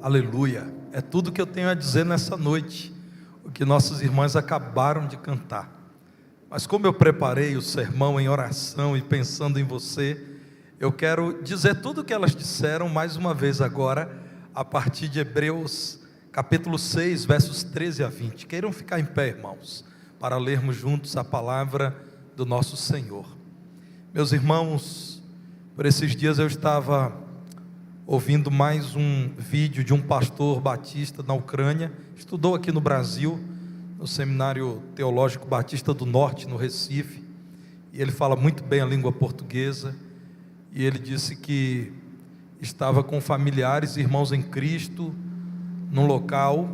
Aleluia. É tudo que eu tenho a dizer nessa noite, o que nossos irmãos acabaram de cantar. Mas como eu preparei o sermão em oração e pensando em você, eu quero dizer tudo o que elas disseram mais uma vez agora, a partir de Hebreus capítulo 6, versos 13 a 20. Queiram ficar em pé, irmãos, para lermos juntos a palavra do nosso Senhor. Meus irmãos, por esses dias eu estava ouvindo mais um vídeo de um pastor batista na Ucrânia, estudou aqui no Brasil, no Seminário Teológico Batista do Norte, no Recife, e ele fala muito bem a língua portuguesa, e ele disse que estava com familiares, irmãos em Cristo, num local,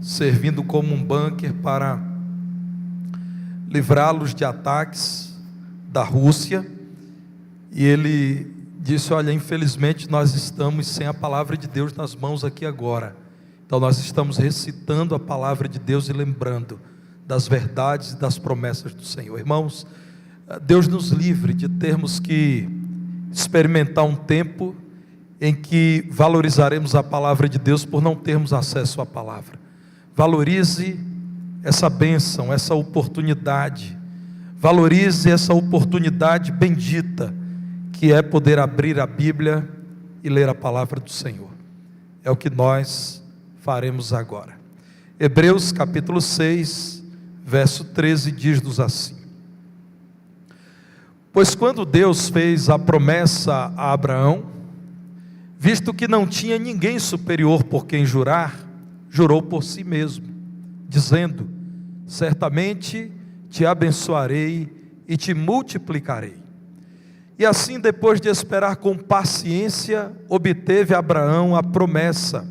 servindo como um bunker para livrá-los de ataques da Rússia, e ele disse: olha, infelizmente nós estamos sem a palavra de Deus nas mãos aqui agora, então nós estamos recitando a palavra de Deus e lembrando das verdades e das promessas do Senhor. Irmãos, Deus nos livre de termos que experimentar um tempo em que valorizaremos a palavra de Deus por não termos acesso à palavra. Valorize essa bênção, essa oportunidade, valorize essa oportunidade bendita, que é poder abrir a Bíblia e ler a palavra do Senhor. É o que nós faremos agora. Hebreus capítulo 6, verso 13 diz-nos assim: pois quando Deus fez a promessa a Abraão, visto que não tinha ninguém superior por quem jurar, jurou por si mesmo, dizendo: certamente te abençoarei e te multiplicarei. E assim, depois de esperar com paciência, obteve Abraão a promessa.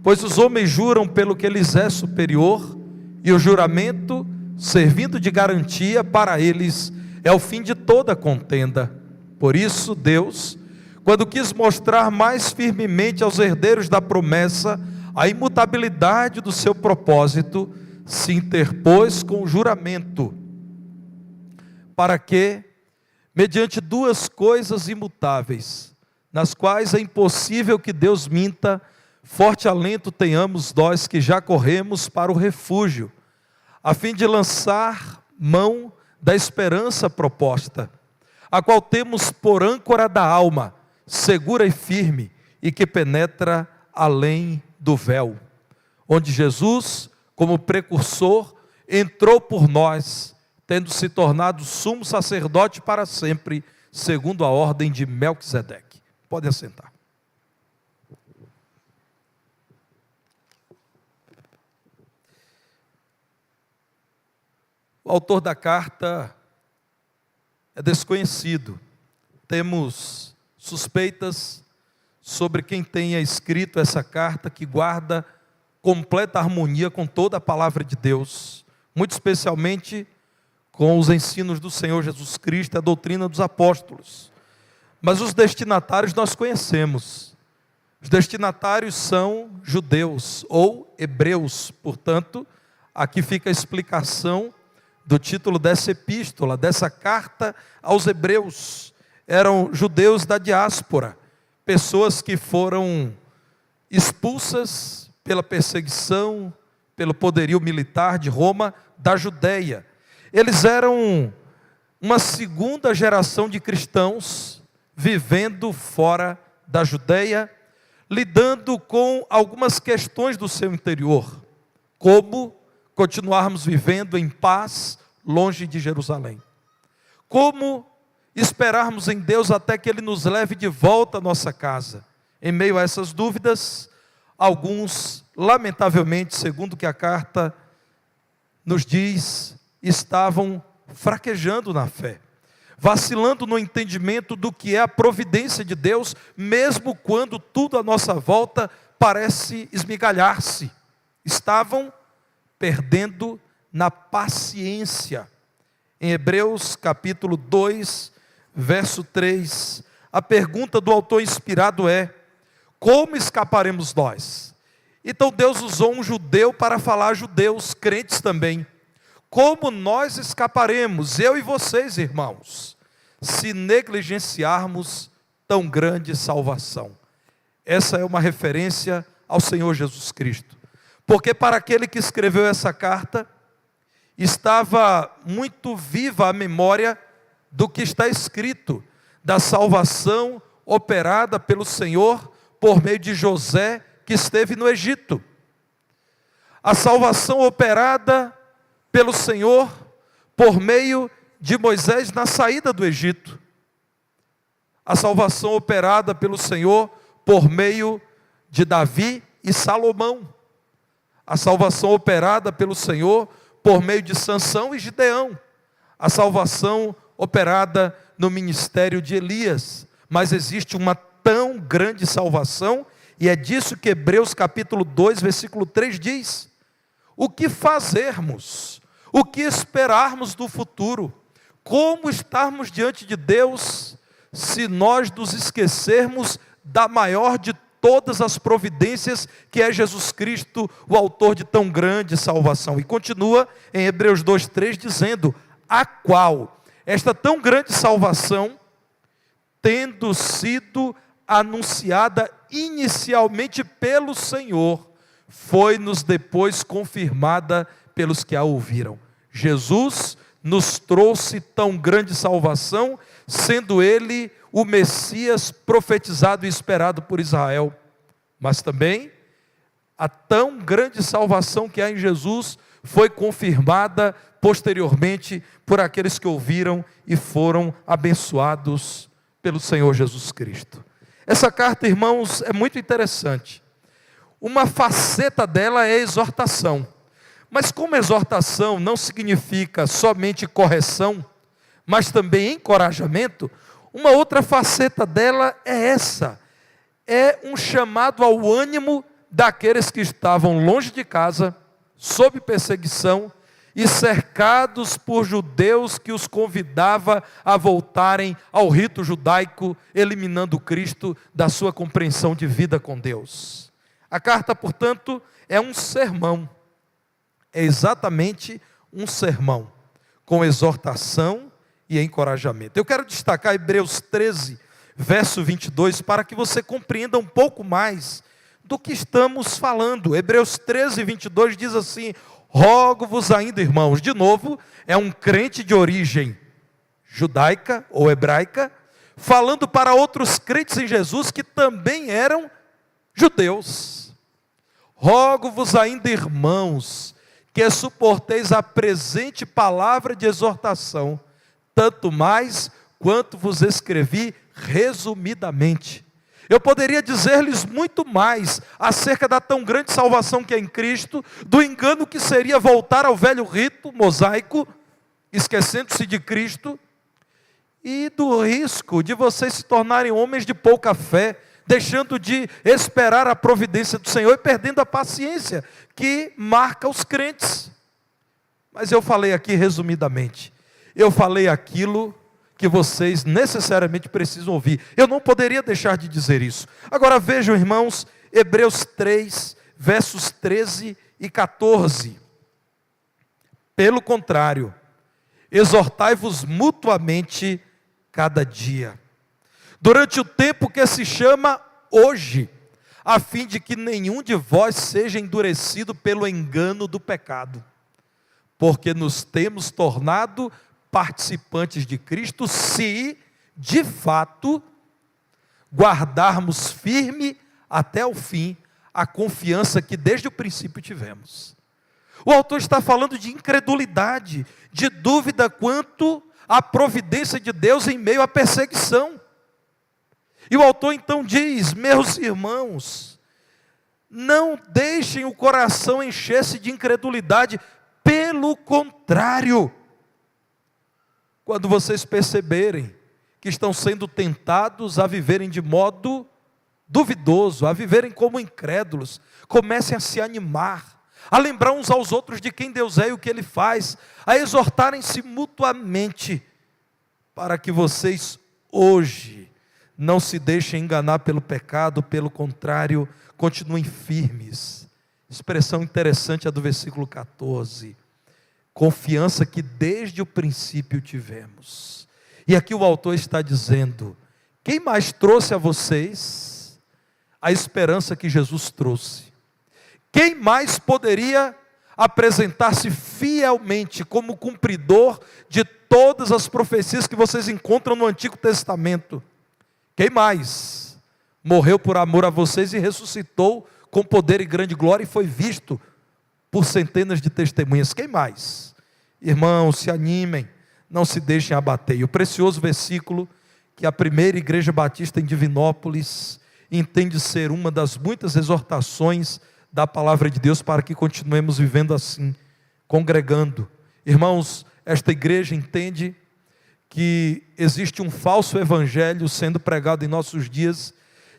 Pois os homens juram pelo que lhes é superior, e o juramento, servindo de garantia para eles, é o fim de toda contenda. Por isso Deus, quando quis mostrar mais firmemente aos herdeiros da promessa a imutabilidade do seu propósito, se interpôs com o juramento, para que, mediante duas coisas imutáveis, nas quais é impossível que Deus minta, forte alento tenhamos nós que já corremos para o refúgio, a fim de lançar mão da esperança proposta, a qual temos por âncora da alma, segura e firme, e que penetra além do véu, onde Jesus, como precursor, entrou por nós, tendo se tornado sumo sacerdote para sempre, segundo a ordem de Melquisedeque. Podem assentar. O autor da carta é desconhecido. Temos suspeitas sobre quem tenha escrito essa carta, que guarda completa harmonia com toda a palavra de Deus, muito especialmente com os ensinos do Senhor Jesus Cristo, a doutrina dos apóstolos. Mas os destinatários nós conhecemos. Os destinatários são judeus ou hebreus. Portanto, aqui fica a explicação do título dessa epístola, dessa carta aos hebreus. Eram judeus da diáspora, pessoas que foram expulsas pela perseguição, pelo poderio militar de Roma, da Judeia. Eles eram uma segunda geração de cristãos, vivendo fora da Judeia, lidando com algumas questões do seu interior, como continuarmos vivendo em paz, longe de Jerusalém. Como esperarmos em Deus até que Ele nos leve de volta à nossa casa. Em meio a essas dúvidas, alguns, lamentavelmente, segundo o que a carta nos diz, estavam fraquejando na fé, vacilando no entendimento do que é a providência de Deus, mesmo quando tudo à nossa volta parece esmigalhar-se. Estavam perdendo na paciência. Em Hebreus capítulo 2, verso 3, a pergunta do autor inspirado é: como escaparemos nós? Então Deus usou um judeu para falar a judeus, crentes também. Como nós escaparemos, eu e vocês, irmãos, se negligenciarmos tão grande salvação? Essa é uma referência ao Senhor Jesus Cristo. Porque para aquele que escreveu essa carta, estava muito viva a memória do que está escrito, da salvação operada pelo Senhor por meio de José, que esteve no Egito. A salvação operada pelo Senhor por meio de Moisés na saída do Egito. A salvação operada pelo Senhor por meio de Davi e Salomão. A salvação operada pelo Senhor por meio de Sansão e Gideão. A salvação operada no ministério de Elias. Mas existe uma tão grande salvação, e é disso que Hebreus capítulo 2, versículo 3 diz: o que fazermos? O que esperarmos do futuro? Como estarmos diante de Deus se nós nos esquecermos da maior de todas as providências, que é Jesus Cristo, o autor de tão grande salvação? E continua em Hebreus 2:3 dizendo: a qual esta tão grande salvação, tendo sido anunciada inicialmente pelo Senhor, foi-nos depois confirmada pelos que a ouviram. Jesus nos trouxe tão grande salvação, sendo Ele o Messias profetizado e esperado por Israel. Mas também a tão grande salvação que há em Jesus foi confirmada posteriormente por aqueles que ouviram e foram abençoados pelo Senhor Jesus Cristo. Essa carta, irmãos, é muito interessante. Uma faceta dela é a exortação. Mas como exortação não significa somente correção, mas também encorajamento, uma outra faceta dela é essa. É um chamado ao ânimo daqueles que estavam longe de casa, sob perseguição, e cercados por judeus que os convidava a voltarem ao rito judaico, eliminando Cristo da sua compreensão de vida com Deus. A carta, portanto, é um sermão. É exatamente um sermão, com exortação e encorajamento. Eu quero destacar Hebreus 13, verso 22, para que você compreenda um pouco mais do que estamos falando. Hebreus 13, 22 diz assim: rogo-vos ainda, irmãos, de novo, é um crente de origem judaica ou hebraica, falando para outros crentes em Jesus que também eram judeus. Rogo-vos ainda, irmãos, que suporteis a presente palavra de exortação, tanto mais quanto vos escrevi resumidamente. Eu poderia dizer-lhes muito mais acerca da tão grande salvação que é em Cristo, do engano que seria voltar ao velho rito mosaico, esquecendo-se de Cristo, e do risco de vocês se tornarem homens de pouca fé, deixando de esperar a providência do Senhor e perdendo a paciência que marca os crentes. Mas eu falei aqui resumidamente, eu falei aquilo que vocês necessariamente precisam ouvir. Eu não poderia deixar de dizer isso. Agora vejam, irmãos, Hebreus 3, versos 13 e 14. Pelo contrário, exortai-vos mutuamente cada dia, durante o tempo que se chama hoje, a fim de que nenhum de vós seja endurecido pelo engano do pecado, porque nos temos tornado participantes de Cristo, se, de fato, guardarmos firme até o fim a confiança que desde o princípio tivemos. O autor está falando de incredulidade, de dúvida quanto à providência de Deus em meio à perseguição. E o autor então diz: meus irmãos, não deixem o coração encher-se de incredulidade, pelo contrário, quando vocês perceberem que estão sendo tentados a viverem de modo duvidoso, a viverem como incrédulos, comecem a se animar, a lembrar uns aos outros de quem Deus é e o que Ele faz, a exortarem-se mutuamente, para que vocês hoje não se deixem enganar pelo pecado, pelo contrário, continuem firmes. Expressão interessante a do versículo 14. Confiança que desde o princípio tivemos. E aqui o autor está dizendo: quem mais trouxe a vocês a esperança que Jesus trouxe. Quem mais poderia apresentar-se fielmente como cumpridor de todas as profecias que vocês encontram no Antigo Testamento? Quem mais morreu por amor a vocês e ressuscitou com poder e grande glória e foi visto por centenas de testemunhas? Quem mais? Irmãos, se animem, não se deixem abater. E o precioso versículo que a primeira igreja batista em Divinópolis entende ser uma das muitas exortações da palavra de Deus para que continuemos vivendo assim, congregando. Irmãos, esta igreja entende que existe um falso evangelho sendo pregado em nossos dias,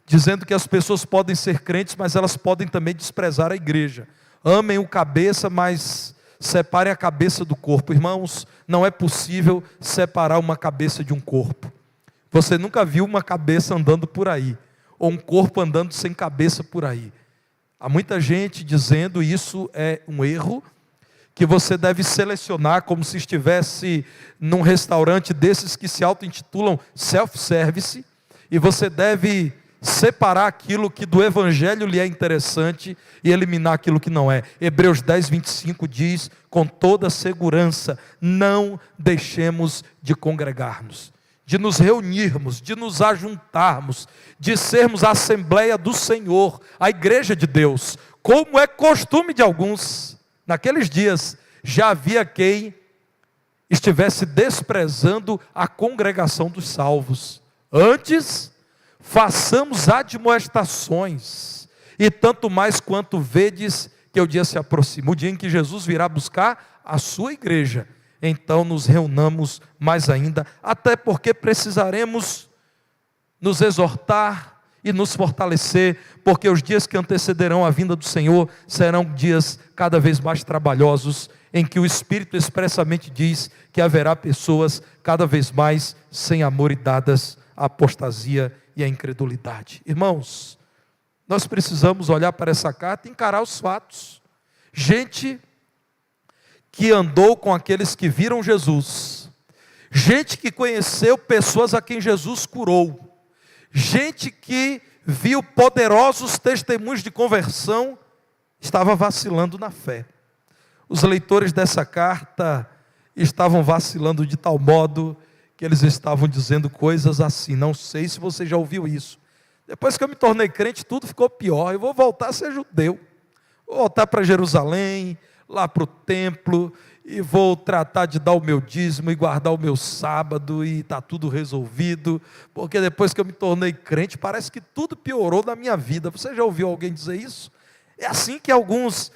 dizendo que as pessoas podem ser crentes, mas elas podem também desprezar a igreja. Amem o cabeça, mas separem a cabeça do corpo. Irmãos, não é possível separar uma cabeça de um corpo. Você nunca viu uma cabeça andando por aí, ou um corpo andando sem cabeça por aí. Há muita gente dizendo isso é um erro, que você deve selecionar como se estivesse num restaurante desses que se auto-intitulam self-service, e você deve separar aquilo que do evangelho lhe é interessante e eliminar aquilo que não é. Hebreus 10, 25 diz, com toda segurança, não deixemos de congregar-nos, de nos reunirmos, de nos ajuntarmos, de sermos a Assembleia do Senhor, a igreja de Deus, como é costume de alguns. Naqueles dias já havia quem estivesse desprezando a congregação dos salvos. Antes, façamos admoestações, e tanto mais quanto vedes que o dia se aproxima, o dia em que Jesus virá buscar a sua igreja. Então nos reunamos mais ainda, até porque precisaremos nos exortar e nos fortalecer, porque os dias que antecederão a vinda do Senhor serão dias cada vez mais trabalhosos, em que o Espírito expressamente diz que haverá pessoas cada vez mais sem amor e dadas à apostasia e à incredulidade. Irmãos, nós precisamos olhar para essa carta e encarar os fatos. Gente que andou com aqueles que viram Jesus, gente que conheceu pessoas a quem Jesus curou, gente que viu poderosos testemunhos de conversão, estava vacilando na fé. Os leitores dessa carta estavam vacilando de tal modo que eles estavam dizendo coisas assim. Não sei se você já ouviu isso. Depois que eu me tornei crente, tudo ficou pior. Eu vou voltar a ser judeu, vou voltar para Jerusalém, lá para o templo, e vou tratar de dar o meu dízimo e guardar o meu sábado, e está tudo resolvido, porque depois que eu me tornei crente, parece que tudo piorou na minha vida. Você já ouviu alguém dizer isso? É assim que alguns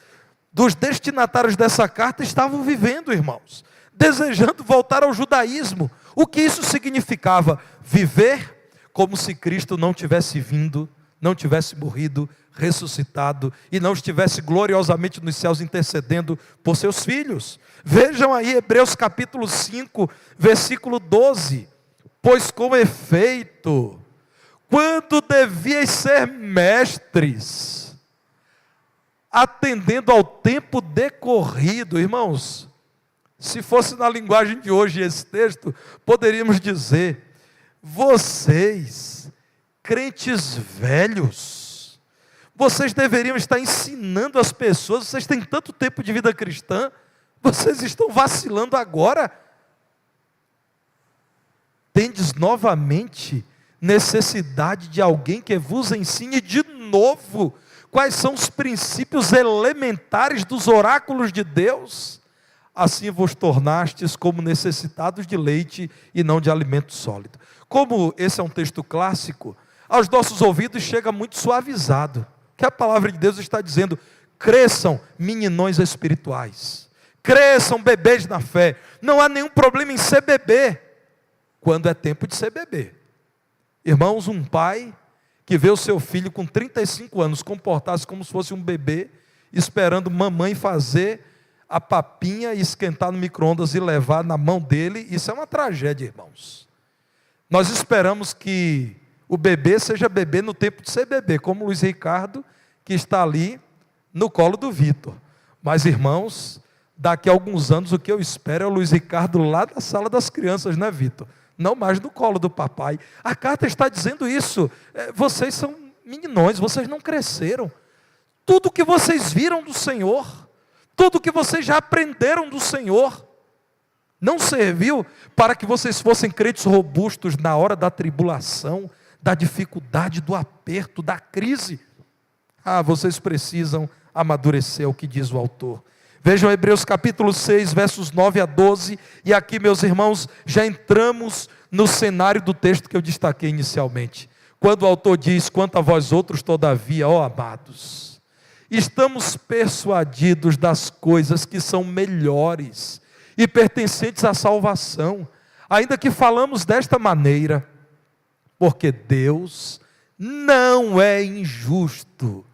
dos destinatários dessa carta estavam vivendo, irmãos, desejando voltar ao judaísmo. O que isso significava? Viver como se Cristo não tivesse vindo, não tivesse morrido, ressuscitado, e não estivesse gloriosamente nos céus intercedendo por seus filhos. Vejam aí Hebreus capítulo 5, versículo 12. Pois com efeito, quando devíeis ser mestres, atendendo ao tempo decorrido. Irmãos, se fosse na linguagem de hoje esse texto, poderíamos dizer: vocês, crentes velhos, vocês deveriam estar ensinando as pessoas, vocês têm tanto tempo de vida cristã, vocês estão vacilando agora. Tendes novamente necessidade de alguém que vos ensine de novo quais são os princípios elementares dos oráculos de Deus. Assim vos tornastes como necessitados de leite e não de alimento sólido. Como esse é um texto clássico, aos nossos ouvidos chega muito suavizado, que a palavra de Deus está dizendo: cresçam meninões espirituais, cresçam bebês na fé. Não há nenhum problema em ser bebê, quando é tempo de ser bebê. Irmãos, um pai que vê o seu filho com 35 anos comportar-se como se fosse um bebê, esperando mamãe fazer a papinha e esquentar no micro-ondas e levar na mão dele, isso é uma tragédia, irmãos. Nós esperamos que o bebê seja bebê no tempo de ser bebê, como o Luiz Ricardo, que está ali no colo do Vitor. Mas, irmãos, daqui a alguns anos o que eu espero é o Luiz Ricardo lá na sala das crianças, Vitor? Não mais no colo do papai. A carta está dizendo isso. Vocês são meninões, vocês não cresceram. Tudo que vocês viram do Senhor, tudo que vocês já aprenderam do Senhor, não serviu para que vocês fossem crentes robustos na hora da tribulação, da dificuldade, do aperto, da crise. Vocês precisam amadurecer, é o que diz o autor. Vejam Hebreus capítulo 6, versos 9 a 12, e aqui, meus irmãos, já entramos no cenário do texto que eu destaquei inicialmente. Quando o autor diz, quanto a vós outros, todavia, ó amados, estamos persuadidos das coisas que são melhores e pertencentes à salvação, ainda que falamos desta maneira, porque Deus não é injusto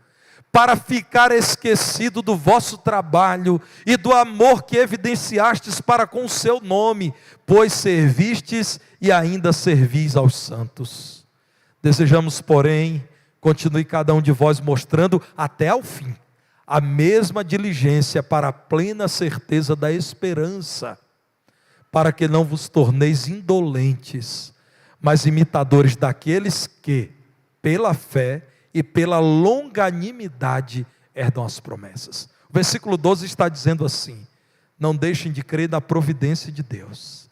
para ficar esquecido do vosso trabalho e do amor que evidenciastes para com o seu nome, pois servistes e ainda servis aos santos. Desejamos, porém, continue cada um de vós mostrando até ao fim a mesma diligência para a plena certeza da esperança, para que não vos torneis indolentes, mas imitadores daqueles que, pela fé e pela longanimidade, herdam as promessas. O versículo 12 está dizendo assim: não deixem de crer na providência de Deus,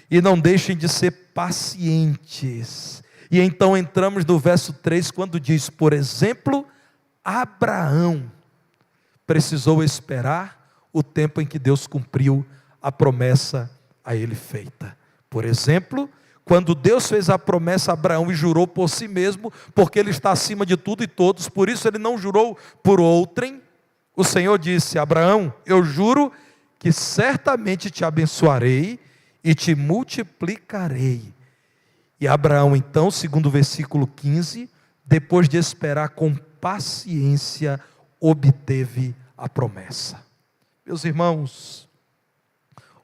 e não deixem de ser pacientes. E então entramos no verso 3, quando diz, por exemplo, Abraão precisou esperar o tempo em que Deus cumpriu a promessa a ele feita. Por exemplo, quando Deus fez a promessa a Abraão e jurou por si mesmo, porque Ele está acima de tudo e todos, por isso Ele não jurou por outrem, o Senhor disse, Abraão, eu juro que certamente te abençoarei e te multiplicarei. E Abraão então, segundo o versículo 15, depois de esperar com paciência, obteve a promessa. Meus irmãos,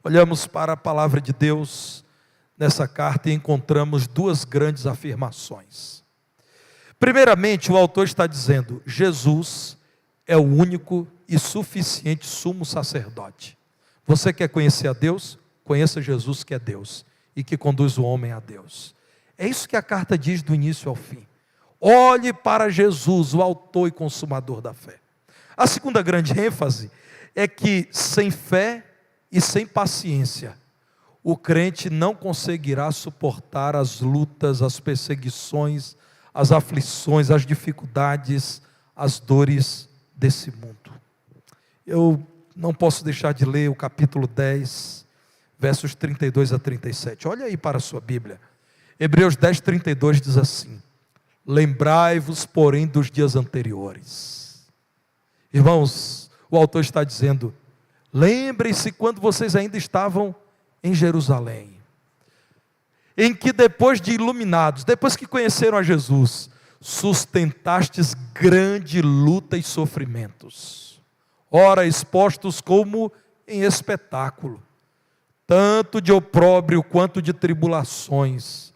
olhamos para a palavra de Deus nessa carta e encontramos duas grandes afirmações. Primeiramente, o autor está dizendo, Jesus é o único e suficiente sumo sacerdote. Você quer conhecer a Deus? Conheça Jesus, que é Deus e que conduz o homem a Deus. É isso que a carta diz do início ao fim. Olhe para Jesus, o autor e consumador da fé. A segunda grande ênfase é que sem fé e sem paciência, o crente não conseguirá suportar as lutas, as perseguições, as aflições, as dificuldades, as dores desse mundo. Eu não posso deixar de ler o capítulo 10, versos 32 a 37. Olha aí para a sua Bíblia. Hebreus 10, 32 diz assim: lembrai-vos, porém, dos dias anteriores. Irmãos, o autor está dizendo, lembrem-se quando vocês ainda estavam em Jerusalém, em que depois de iluminados, depois que conheceram a Jesus, sustentastes grande luta e sofrimentos, ora expostos como em espetáculo, tanto de opróbrio quanto de tribulações,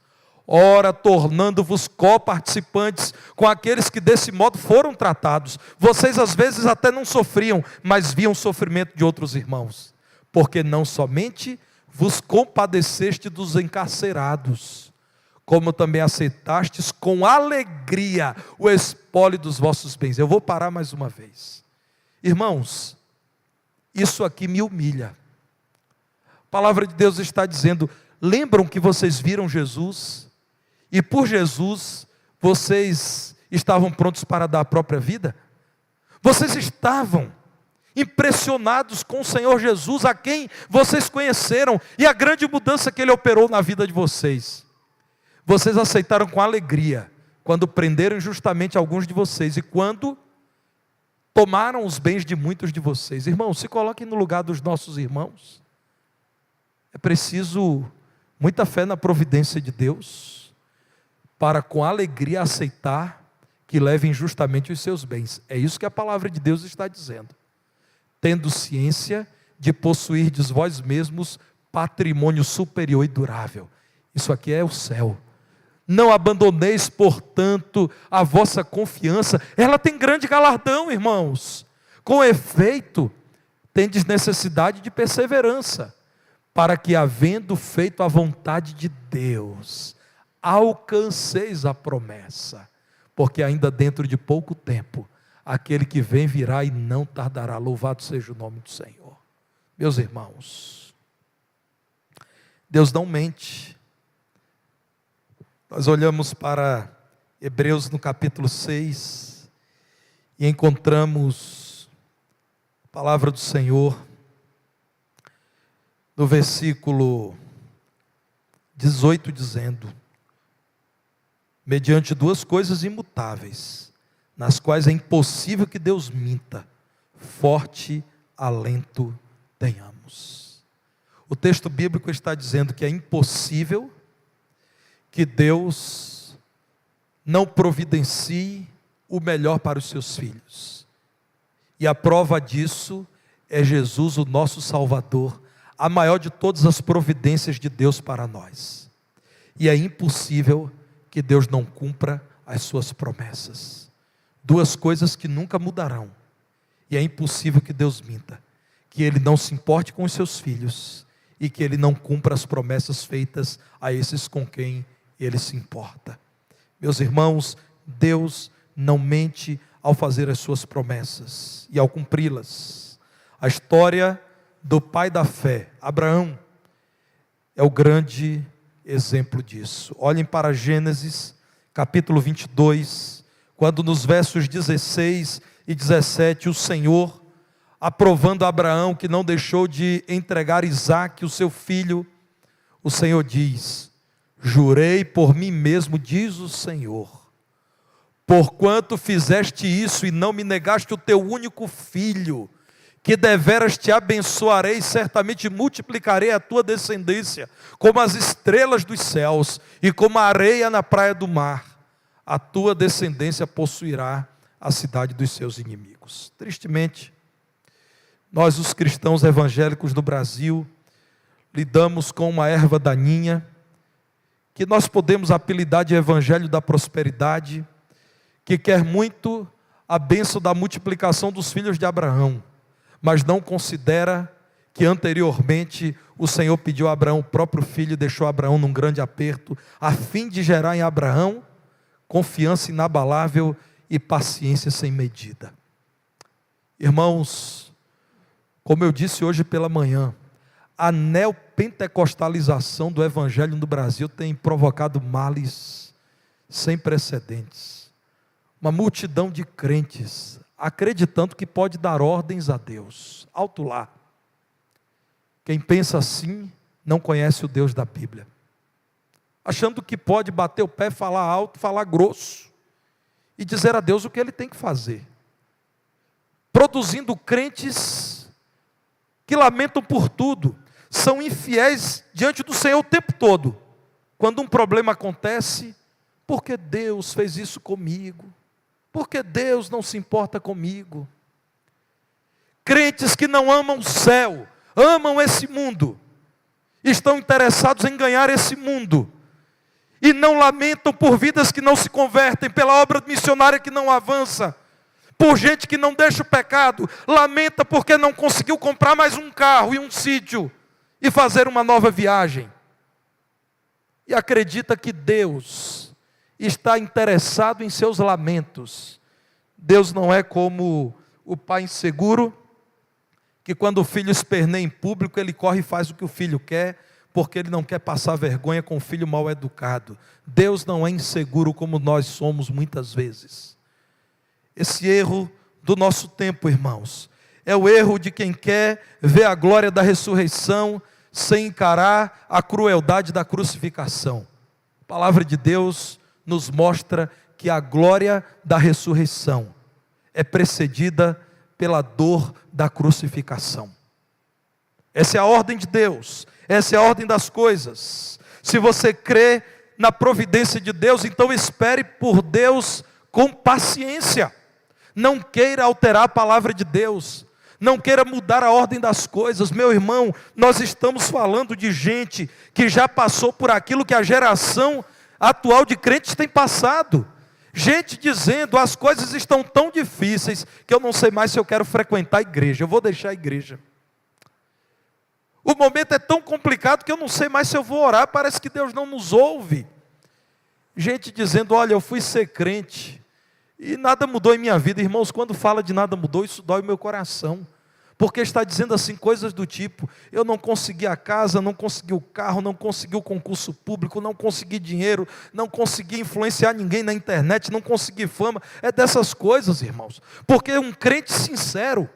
ora tornando-vos coparticipantes com aqueles que desse modo foram tratados. Vocês às vezes até não sofriam, mas viam o sofrimento de outros irmãos, porque não somente vos compadeceste dos encarcerados, como também aceitastes com alegria o espólio dos vossos bens. Eu vou parar mais uma vez. Irmãos, isso aqui me humilha. A palavra de Deus está dizendo, lembram que vocês viram Jesus, e por Jesus, vocês estavam prontos para dar a própria vida? Vocês estavam impressionados com o Senhor Jesus, a quem vocês conheceram, e a grande mudança que Ele operou na vida de vocês. Vocês aceitaram com alegria, quando prenderam injustamente alguns de vocês, e quando tomaram os bens de muitos de vocês. Irmãos, se coloquem no lugar dos nossos irmãos. É preciso muita fé na providência de Deus, para com alegria aceitar que levem injustamente os seus bens. É isso que a palavra de Deus está dizendo. Tendo ciência de possuirdes vós mesmos patrimônio superior e durável. Isso aqui é o céu. Não abandoneis, portanto, a vossa confiança. Ela tem grande galardão, irmãos. Com efeito, tendes necessidade de perseverança, para que, havendo feito a vontade de Deus, alcanceis a promessa. porque ainda dentro de pouco tempo, aquele que vem virá e não tardará. Louvado seja o nome do Senhor. Meus irmãos, Deus não mente. Nós olhamos para Hebreus no capítulo 6 e encontramos a palavra do Senhor no versículo 18 dizendo: mediante duas coisas imutáveis, nas quais é impossível que Deus minta, forte alento tenhamos. O texto bíblico está dizendo que é impossível que Deus não providencie o melhor para os seus filhos. E a prova disso é Jesus, o nosso Salvador, a maior de todas as providências de Deus para nós. E é impossível que Deus não cumpra as suas promessas. Duas coisas que nunca mudarão. E é impossível que Deus minta. Que Ele não se importe com os seus filhos e que Ele não cumpra as promessas feitas a esses com quem Ele se importa. Meus irmãos, Deus não mente ao fazer as suas promessas e ao cumpri-las. A história do pai da fé, Abraão, é o grande exemplo disso. Olhem para Gênesis, capítulo 22, quando nos versos 16 e 17, o Senhor, aprovando Abraão, que não deixou de entregar Isaque, o seu filho, o Senhor diz: jurei por mim mesmo, diz o Senhor, porquanto fizeste isso e não me negaste o teu único filho, que deveras te abençoarei, certamente multiplicarei a tua descendência, como as estrelas dos céus, e como a areia na praia do mar, a tua descendência possuirá a cidade dos seus inimigos. Tristemente, nós os cristãos evangélicos do Brasil, lidamos com uma erva daninha, que nós podemos apelidar de evangelho da prosperidade, que quer muito a bênção da multiplicação dos filhos de Abraão, mas não considera que anteriormente o Senhor pediu a Abraão o próprio filho e deixou Abraão num grande aperto, a fim de gerar em Abraão confiança inabalável e paciência sem medida. Irmãos, como eu disse hoje pela manhã, a neopentecostalização do evangelho no Brasil tem provocado males sem precedentes. Uma multidão de crentes acreditando que pode dar ordens a Deus. Alto lá. Quem pensa assim não conhece o Deus da Bíblia. Achando que pode bater o pé, falar alto, falar grosso e dizer a Deus o que Ele tem que fazer. Produzindo crentes que lamentam por tudo, são infiéis diante do Senhor o tempo todo. Quando um problema acontece, porque Deus fez isso comigo? Porque Deus não se importa comigo? Crentes que não amam o céu, amam esse mundo, estão interessados em ganhar esse mundo, e não lamentam por vidas que não se convertem, pela obra missionária que não avança, por gente que não deixa o pecado, lamenta porque não conseguiu comprar mais um carro e um sítio, e fazer uma nova viagem, e acredita que Deus está interessado em seus lamentos. Deus não é como o pai inseguro, que quando o filho esperneia em público, ele corre e faz o que o filho quer, porque ele não quer passar vergonha com o filho mal educado. Deus não é inseguro como nós somos muitas vezes. Esse erro do nosso tempo, irmãos, é o erro de quem quer ver a glória da ressurreição sem encarar a crueldade da crucificação. A palavra de Deus nos mostra que a glória da ressurreição é precedida pela dor da crucificação. Essa é a ordem de Deus, essa é a ordem das coisas. Se você crê na providência de Deus, então espere por Deus com paciência. Não queira alterar a palavra de Deus, não queira mudar a ordem das coisas. Meu irmão, nós estamos falando de gente que já passou por aquilo que a geração atual de crentes tem passado. Gente dizendo: as coisas estão tão difíceis que eu não sei mais se eu quero frequentar a igreja, eu vou deixar a igreja. O momento é tão complicado que eu não sei mais se eu vou orar, parece que Deus não nos ouve. Gente dizendo: olha, eu fui ser crente, E nada mudou em minha vida. Irmãos, quando fala de nada mudou, isso dói o meu coração. Porque está dizendo assim coisas do tipo: eu não consegui a casa, não consegui o carro, não consegui o concurso público, não consegui dinheiro, não consegui influenciar ninguém na internet, não consegui fama. É dessas coisas, irmãos. Porque um crente sincero,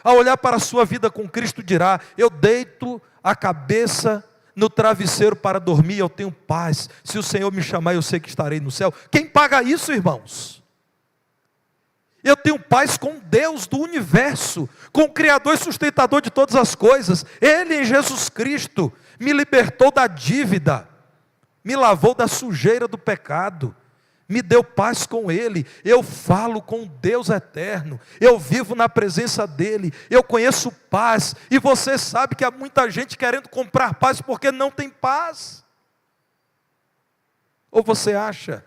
ao olhar para a sua vida com Cristo, dirá: eu deito a cabeça no travesseiro para dormir, eu tenho paz. Se o Senhor me chamar, eu sei que estarei no céu. Quem paga isso, irmãos? Eu tenho paz com Deus do universo, com o Criador e sustentador de todas as coisas. Ele, em Jesus Cristo, me libertou da dívida, me lavou da sujeira do pecado, me deu paz com Ele. Eu falo com Deus eterno, eu vivo na presença dEle, eu conheço paz. E você sabe que há muita gente querendo comprar paz porque não tem paz. Ou você acha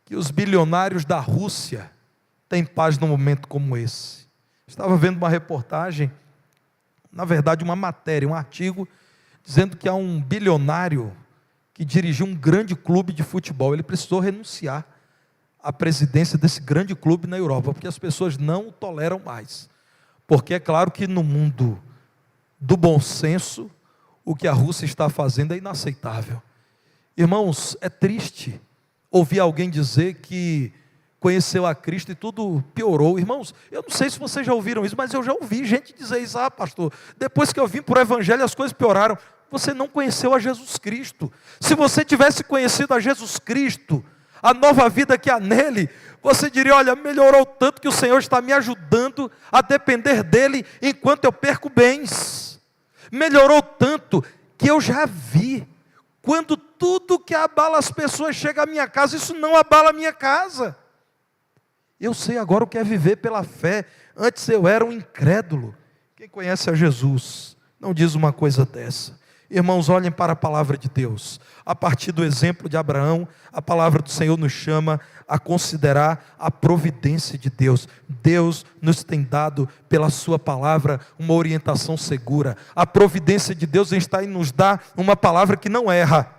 que os bilionários da Rússia têm paz num momento como esse? Estava vendo uma reportagem, na verdade uma matéria, um artigo, dizendo que há um bilionário que dirigiu um grande clube de futebol. Ele precisou renunciar à presidência desse grande clube na Europa, porque as pessoas não o toleram mais. Porque é claro que no mundo do bom senso, o que a Rússia está fazendo é inaceitável. Irmãos, é triste ouvir alguém dizer que conheceu a Cristo e tudo piorou. Irmãos, eu não sei se vocês já ouviram isso, mas eu já ouvi gente dizer isso: ah, pastor, depois que eu vim para o Evangelho as coisas pioraram. Você não conheceu a Jesus Cristo. Se você tivesse conhecido a Jesus Cristo, a nova vida que há nele, você diria: olha, melhorou tanto que o Senhor está me ajudando a depender dele enquanto eu perco bens. Melhorou tanto que eu já vi, quando tudo que abala as pessoas chega à minha casa, isso não abala a minha casa. Eu sei agora o que é viver pela fé. Antes eu era um incrédulo. Quem conhece a Jesus não diz uma coisa dessa. Irmãos, olhem para a palavra de Deus. A partir do exemplo de Abraão, a palavra do Senhor nos chama a considerar a providência de Deus. Deus nos tem dado, pela sua palavra, uma orientação segura. A providência de Deus está em nos dar uma palavra que não erra,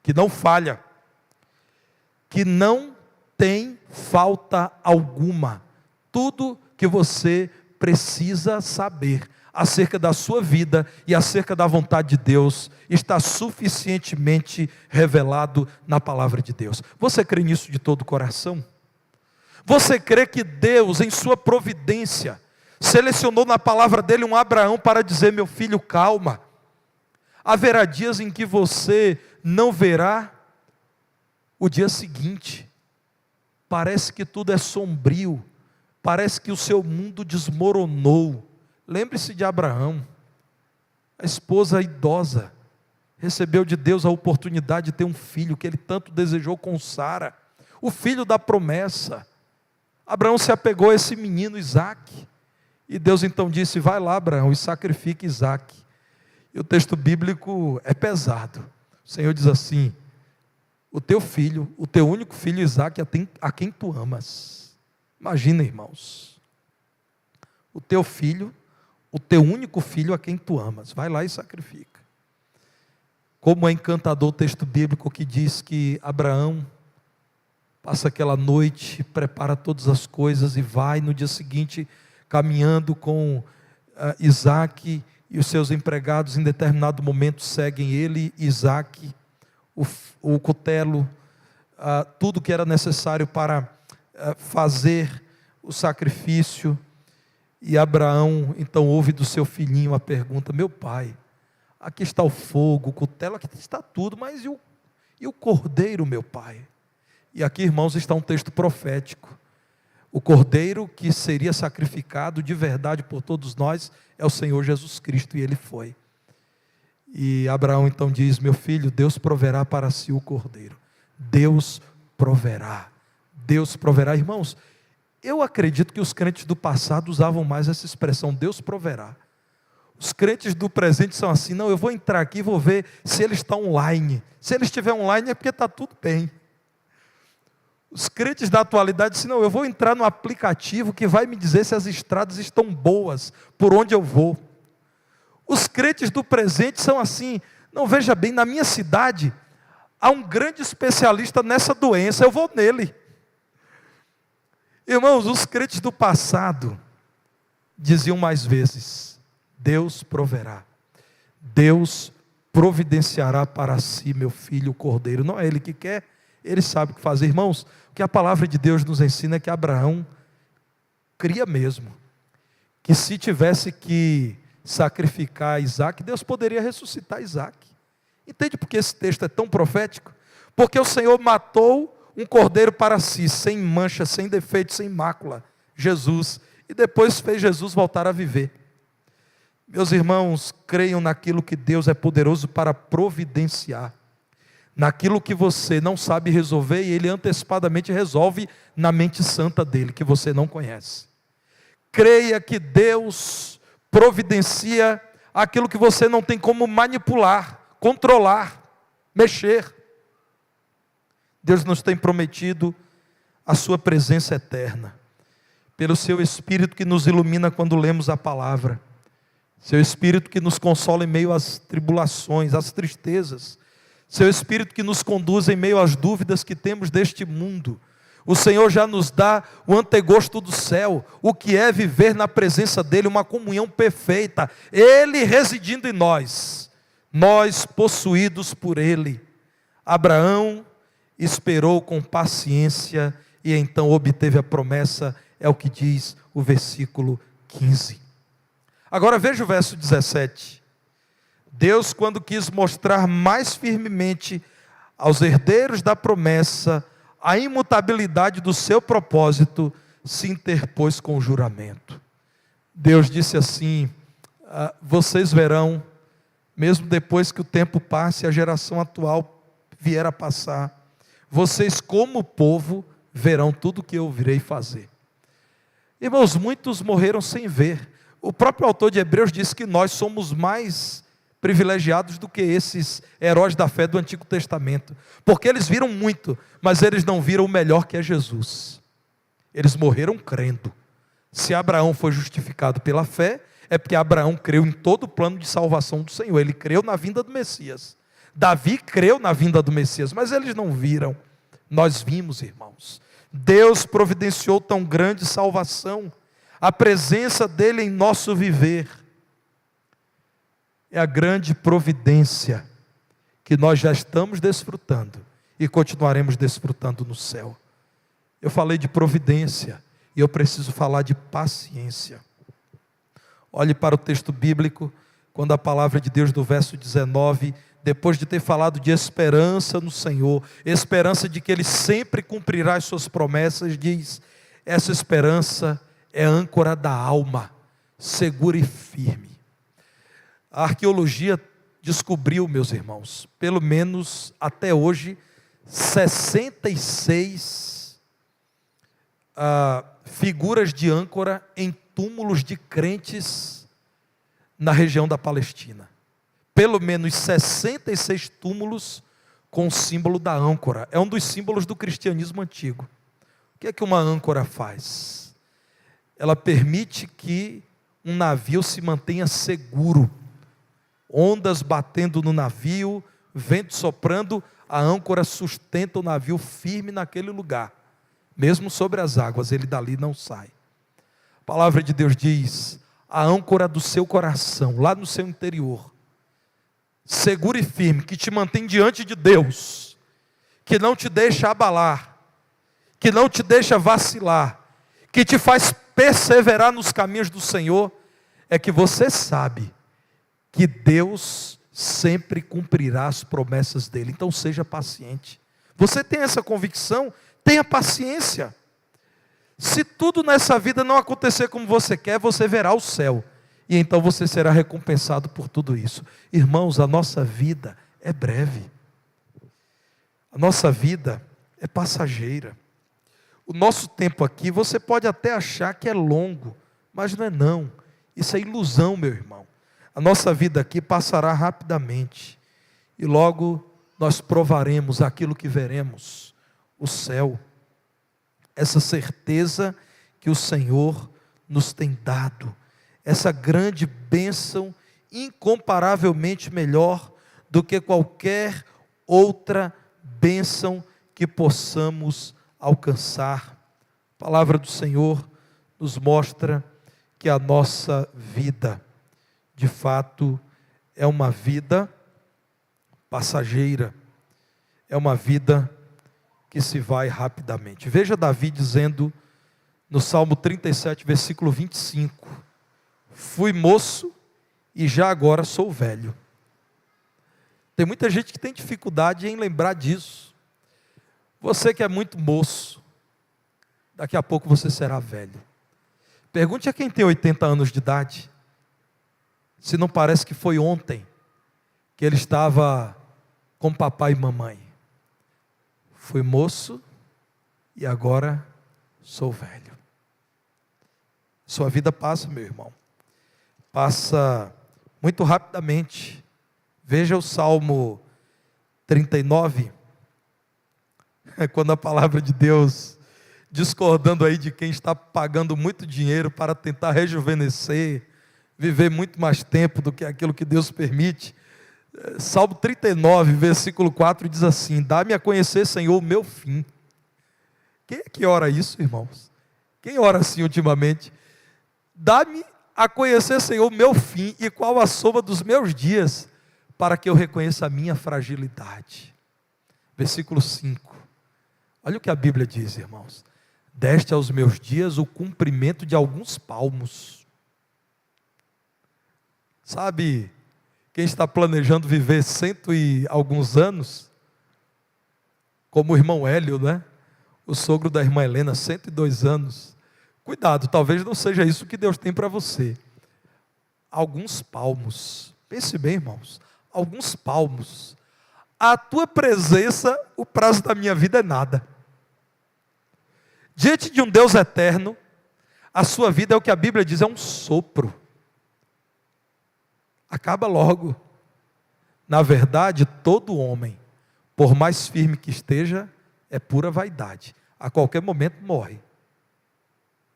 que não falha, que não tem falta alguma. Tudo que você precisa saber acerca da sua vida e acerca da vontade de Deus está suficientemente revelado na palavra de Deus. Você crê nisso de todo o coração? Você crê que Deus, em sua providência, selecionou na palavra dele um Abraão para dizer: meu filho, calma, haverá dias em que você não verá o dia seguinte, parece que tudo é sombrio, parece que o seu mundo desmoronou. Lembre-se de Abraão, a esposa idosa, recebeu de Deus a oportunidade de ter um filho que ele tanto desejou com Sara, o filho da promessa. Abraão se apegou a esse menino Isaque, e Deus então disse: vai lá, Abraão, e sacrifique Isaque. E o texto bíblico é pesado. O Senhor diz assim: o teu filho, o teu único filho Isaque, a quem tu amas. Imagina, irmãos, o teu filho, o teu único filho a quem tu amas, vai lá e sacrifica. Como é encantador o texto bíblico que diz que Abraão passa aquela noite, prepara todas as coisas e vai no dia seguinte caminhando com Isaque, e os seus empregados em determinado momento seguem ele, Isaque, o cutelo, tudo que era necessário para fazer o sacrifício. E Abraão então ouve do seu filhinho a pergunta: meu pai, aqui está o fogo, o cutelo, aqui está tudo, mas e o cordeiro, meu pai? E aqui, irmãos, está um texto profético. O cordeiro que seria sacrificado de verdade por todos nós é o Senhor Jesus Cristo, e ele foi. E Abraão então diz: meu filho, Deus proverá para si o cordeiro. Deus proverá. Deus proverá. Irmãos, eu acredito que os crentes do passado usavam mais essa expressão: Deus proverá. Os crentes do presente são assim: não, eu vou entrar aqui e vou ver se ele está online. Se ele estiver online é porque está tudo bem. Os crentes da atualidade dizem: não, eu vou entrar no aplicativo que vai me dizer se as estradas estão boas, por onde eu vou. Os crentes do presente são assim: não, veja bem, na minha cidade, há um grande especialista nessa doença, eu vou nele. Irmãos, os crentes do passado diziam mais vezes: Deus proverá, Deus providenciará para si, meu filho, o cordeiro. Não é ele que quer, ele sabe o que fazer. Irmãos, o que a palavra de Deus nos ensina é que Abraão cria mesmo, que se tivesse que sacrificar Isaac, Deus poderia ressuscitar Isaac. Entende por que esse texto é tão profético? Porque o Senhor matou um cordeiro para si, sem mancha, sem defeito, sem mácula, Jesus, e depois fez Jesus voltar a viver. Meus irmãos, creiam naquilo que Deus é poderoso para providenciar, naquilo que você não sabe resolver, e Ele antecipadamente resolve na mente santa dEle, que você não conhece. Creia que Deus providencia aquilo que você não tem como manipular, controlar, mexer. Deus nos tem prometido a sua presença eterna, pelo seu Espírito que nos ilumina quando lemos a palavra, seu Espírito que nos consola em meio às tribulações, às tristezas, seu Espírito que nos conduz em meio às dúvidas que temos deste mundo. O Senhor já nos dá o antegosto do céu, o que é viver na presença dEle, uma comunhão perfeita, Ele residindo em nós, nós possuídos por Ele. Abraão esperou com paciência e então obteve a promessa, é o que diz o versículo 15. Agora veja o verso 17. Deus, quando quis mostrar mais firmemente aos herdeiros da promessa a imutabilidade do seu propósito, se interpôs com o juramento. Deus disse assim: vocês verão, mesmo depois que o tempo passe, a geração atual vier a passar, vocês como povo verão tudo o que eu virei fazer. Irmãos, muitos morreram sem ver. O próprio autor de Hebreus disse que nós somos mais privilegiados do que esses heróis da fé do Antigo Testamento, porque eles viram muito, mas eles não viram o melhor, que é Jesus. Eles morreram crendo. Se Abraão foi justificado pela fé, é porque Abraão creu em todo o plano de salvação do Senhor, ele creu na vinda do Messias. Davi creu na vinda do Messias, mas eles não viram. Nós vimos, irmãos. Deus providenciou tão grande salvação, a presença dEle em nosso viver é a grande providência que nós já estamos desfrutando e continuaremos desfrutando no céu. Eu falei de providência e eu preciso falar de paciência. Olhe para o texto bíblico, quando a palavra de Deus do verso 19, depois de ter falado de esperança no Senhor, esperança de que Ele sempre cumprirá as suas promessas, diz: essa esperança é âncora da alma, segura e firme. A arqueologia descobriu, meus irmãos, pelo menos até hoje, 66 figuras de âncora em túmulos de crentes na região da Palestina. Pelo menos 66 túmulos com o símbolo da âncora. É um dos símbolos do cristianismo antigo. O que é que uma âncora faz? Ela permite que um navio se mantenha seguro. Ondas batendo no navio, vento soprando, a âncora sustenta o navio firme naquele lugar. Mesmo sobre as águas, ele dali não sai. A palavra de Deus diz: a âncora do seu coração, lá no seu interior, seguro e firme, que te mantém diante de Deus, que não te deixa abalar, que não te deixa vacilar, que te faz perseverar nos caminhos do Senhor, é que você sabe que Deus sempre cumprirá as promessas dEle. Então seja paciente. Você tem essa convicção? Tenha paciência. Se tudo nessa vida não acontecer como você quer, você verá o céu. E então você será recompensado por tudo isso. Irmãos, a nossa vida é breve. A nossa vida é passageira. O nosso tempo aqui, você pode até achar que é longo, mas não é não. Isso é ilusão, meu irmão. A nossa vida aqui passará rapidamente. E logo nós provaremos aquilo que veremos, o céu. Essa certeza que o Senhor nos tem dado. Essa grande bênção, incomparavelmente melhor do que qualquer outra bênção que possamos alcançar. A palavra do Senhor nos mostra que a nossa vida, de fato, é uma vida passageira, é uma vida que se vai rapidamente. Veja Davi dizendo no Salmo 37, versículo 25: fui moço e já agora sou velho. Tem muita gente que tem dificuldade em lembrar disso. Você que é muito moço, daqui a pouco você será velho. Pergunte a quem tem 80 anos de idade, se não parece que foi ontem que ele estava com papai e mamãe. Fui moço e agora sou velho. Sua vida passa, meu irmão. Passa muito rapidamente. Veja o Salmo 39. É quando a palavra de Deus, discordando aí de quem está pagando muito dinheiro para tentar rejuvenescer, viver muito mais tempo do que aquilo que Deus permite. Salmo 39, versículo 4 diz assim: dá-me a conhecer, Senhor, o meu fim. Quem é que ora isso, irmãos? Quem ora assim ultimamente? Dá-me a conhecer, Senhor, o meu fim e qual a soma dos meus dias, para que eu reconheça a minha fragilidade. Versículo 5. Olha o que a Bíblia diz, irmãos: deste aos meus dias o cumprimento de alguns palmos. Sabe, quem está planejando viver 100 e alguns anos, como o irmão Hélio, né? O sogro da irmã Helena, 102 anos. Cuidado, talvez não seja isso que Deus tem para você. Alguns palmos. Pense bem, irmãos. Alguns palmos. A tua presença, o prazo da minha vida é nada. Diante de um Deus eterno, a sua vida é o que a Bíblia diz, é um sopro. Acaba logo. Na verdade, todo homem, por mais firme que esteja, é pura vaidade. A qualquer momento morre.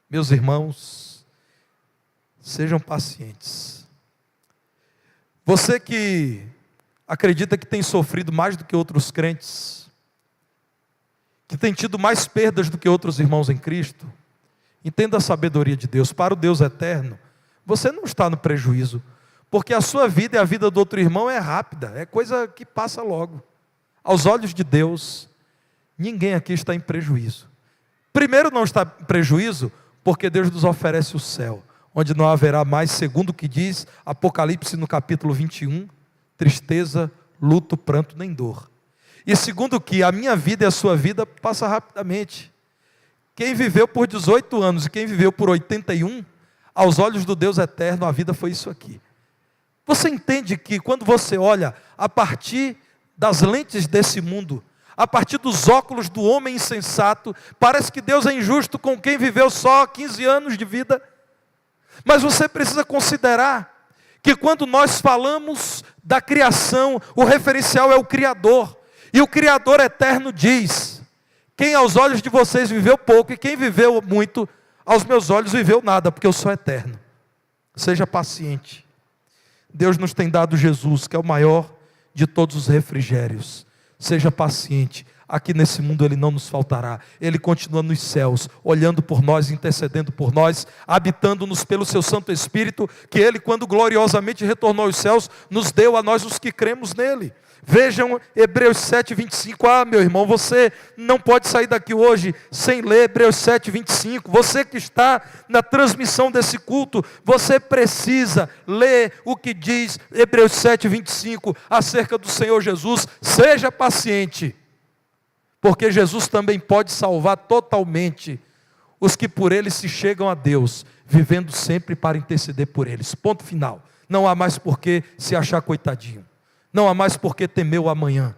Meus irmãos, sejam pacientes. Você que acredita que tem sofrido mais do que outros crentes, que tem tido mais perdas do que outros irmãos em Cristo, entenda a sabedoria de Deus. Para o Deus eterno, você não está no prejuízo, porque a sua vida e a vida do outro irmão é rápida, é coisa que passa logo. Aos olhos de Deus, ninguém aqui está em prejuízo. Primeiro, não está em prejuízo porque Deus nos oferece o céu, onde não haverá mais, segundo o que diz Apocalipse no capítulo 21, tristeza, luto, pranto, nem dor. E segundo que a minha vida e a sua vida passa rapidamente. Quem viveu por 18 anos e quem viveu por 81, aos olhos do Deus eterno, a vida foi isso aqui. Você entende que quando você olha a partir das lentes desse mundo, a partir dos óculos do homem insensato, parece que Deus é injusto com quem viveu só 15 anos de vida. Mas você precisa considerar que quando nós falamos da criação, o referencial é o Criador. E o Criador eterno diz: quem aos olhos de vocês viveu pouco, e quem viveu muito, aos meus olhos viveu nada, porque eu sou eterno. Seja paciente. Deus nos tem dado Jesus, que é o maior de todos os refrigérios. Seja paciente. Aqui nesse mundo Ele não nos faltará. Ele continua nos céus, olhando por nós, intercedendo por nós, habitando-nos pelo seu Santo Espírito, que Ele, quando gloriosamente retornou aos céus, nos deu a nós os que cremos nele. Vejam Hebreus 7, 25. Ah, meu irmão, você não pode sair daqui hoje sem ler Hebreus 7, 25. Você que está na transmissão desse culto, você precisa ler o que diz Hebreus 7, 25 acerca do Senhor Jesus. Seja paciente, porque Jesus também pode salvar totalmente os que por Ele se chegam a Deus, vivendo sempre para interceder por eles. Ponto final. Não há mais por que se achar coitadinho. Não há mais por que temer o amanhã.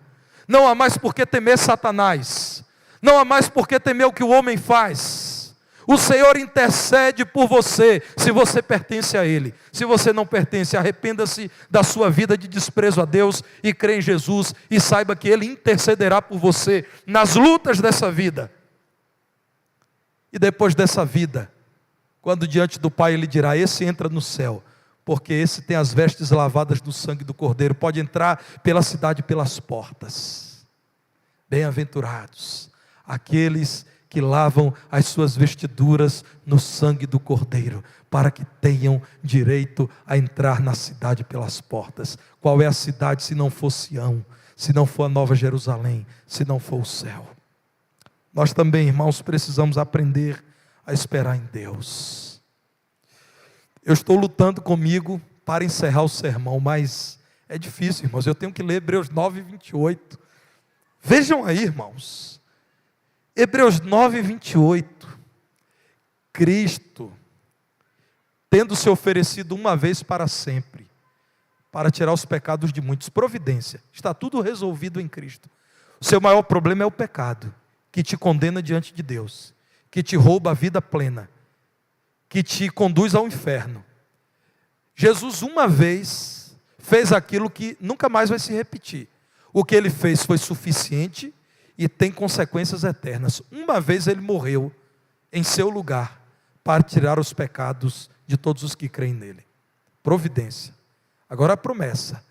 Não há mais por que temer Satanás. Não há mais por que temer o que o homem faz. O Senhor intercede por você, se você pertence a Ele. Se você não pertence, arrependa-se da sua vida de desprezo a Deus e crê em Jesus e saiba que Ele intercederá por você nas lutas dessa vida. E depois dessa vida, quando diante do Pai Ele dirá: esse entra no céu, porque esse tem as vestes lavadas do sangue do Cordeiro, pode entrar pela cidade pelas portas. Bem-aventurados aqueles que lavam as suas vestiduras no sangue do Cordeiro, para que tenham direito a entrar na cidade pelas portas. Qual é a cidade se não for Sião, se não for a Nova Jerusalém, se não for o céu? Nós também, irmãos, precisamos aprender a esperar em Deus. Eu estou lutando comigo para encerrar o sermão, mas é difícil, irmãos. Eu tenho que ler Hebreus 9, 28. Vejam aí, irmãos. Hebreus 9, 28. Cristo, tendo se oferecido uma vez para sempre, para tirar os pecados de muitos. Providência. Está tudo resolvido em Cristo. O seu maior problema é o pecado, que te condena diante de Deus, que te rouba a vida plena, que te conduz ao inferno. Jesus uma vez fez aquilo que nunca mais vai se repetir. O que ele fez foi suficiente e tem consequências eternas. Uma vez ele morreu em seu lugar para tirar os pecados de todos os que creem nele. Providência. Agora a promessa: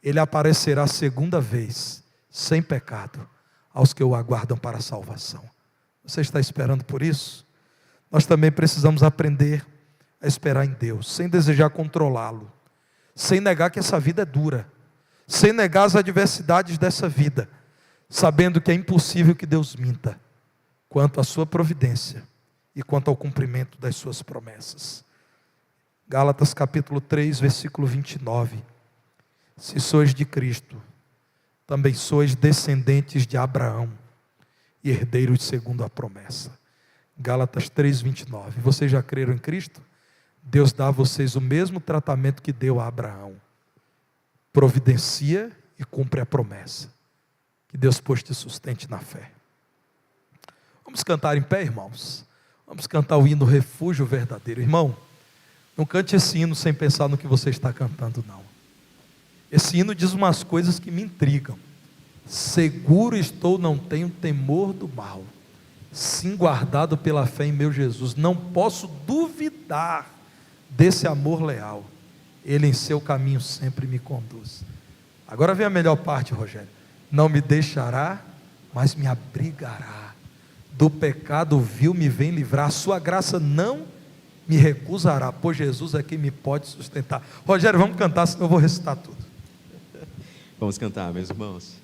ele aparecerá segunda vez, sem pecado, aos que o aguardam para a salvação. Você está esperando por isso? Nós também precisamos aprender a esperar em Deus, sem desejar controlá-lo, sem negar que essa vida é dura, sem negar as adversidades dessa vida, sabendo que é impossível que Deus minta quanto à sua providência e quanto ao cumprimento das suas promessas. Gálatas capítulo 3, versículo 29. Se sois de Cristo, também sois descendentes de Abraão e herdeiros segundo a promessa. Gálatas 3, 29. Vocês já creram em Cristo? Deus dá a vocês o mesmo tratamento que deu a Abraão. Providencia e cumpre a promessa. Que Deus, pois, te sustente na fé. Vamos cantar em pé, irmãos? Vamos cantar o hino Refúgio Verdadeiro. Irmão, não cante esse hino sem pensar no que você está cantando, não. Esse hino diz umas coisas que me intrigam. Seguro estou, não tenho temor do mal, sim guardado pela fé em meu Jesus. Não posso duvidar desse amor leal. Ele em seu caminho sempre me conduz. Agora vem a melhor parte, Rogério. Não me deixará, mas me abrigará. Do pecado vil me vem livrar. A sua graça não me recusará, pois Jesus é quem me pode sustentar. Rogério, vamos cantar, senão eu vou recitar tudo. Vamos cantar, meus irmãos.